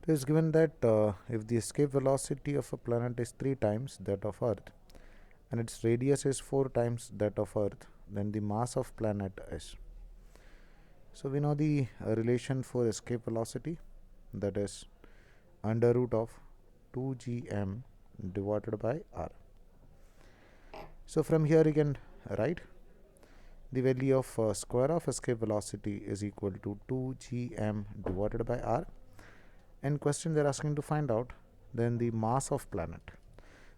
It is given that if the escape velocity of a planet is 3 times that of Earth and its radius is 4 times that of Earth, then the mass of planet is. So we know the relation for escape velocity, that is under root of 2gm divided by r. So from here you can write the value of square of escape velocity is equal to 2gm divided by r. In question they're asking to find out then the mass of planet.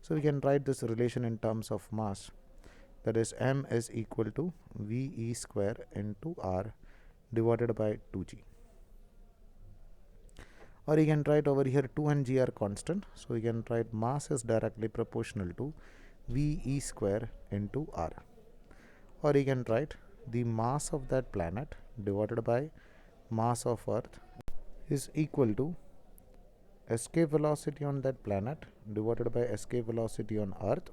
So we can write this relation in terms of mass, that is m is equal to ve square into r divided by 2g. Or you can write over here 2 and g are constant, so you can write mass is directly proportional to ve square into r. Or you can write the mass of that planet divided by mass of Earth is equal to escape velocity on that planet divided by escape velocity on Earth,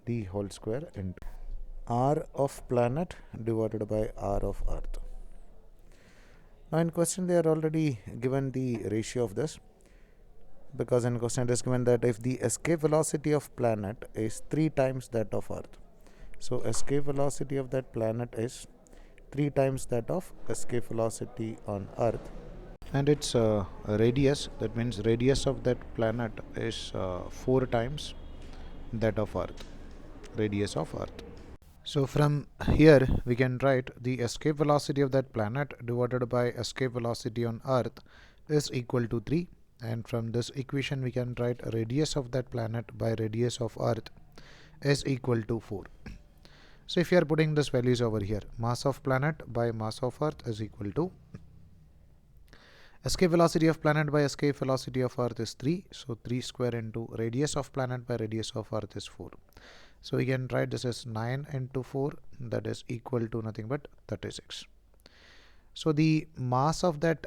the whole square, into r of planet divided by r of Earth. Now in question they are already given the ratio of this, because in question it is given that if the escape velocity of planet is 3 times that of Earth, so escape velocity of that planet is 3 times that of escape velocity on Earth, and its radius, that means radius of that planet is 4 times that of Earth, radius of Earth. So from here we can write the escape velocity of that planet divided by escape velocity on Earth is equal to 3, and from this equation we can write radius of that planet by radius of Earth is equal to 4. So if you are putting these values over here, mass of planet by mass of Earth is equal to escape velocity of planet by escape velocity of Earth is 3, so 3 square into radius of planet by radius of Earth is 4. So we can write this as 9 into 4, that is equal to nothing but 36. So the mass of that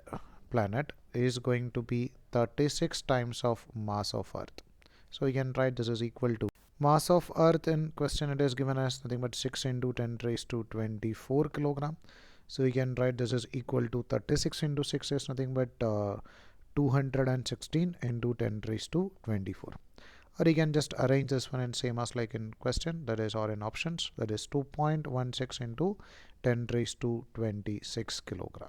planet is going to be 36 times of mass of Earth. So we can write this as equal to mass of Earth. In question it is given as nothing but 6 into 10 raised to 24 kilogram. So we can write this as equal to 36 into 6 is nothing but 216 into 10 raised to 24. Or you can just arrange this one in same as like in question, that is, or in options, that is 2.16 into 10 raised to 26 kilogram.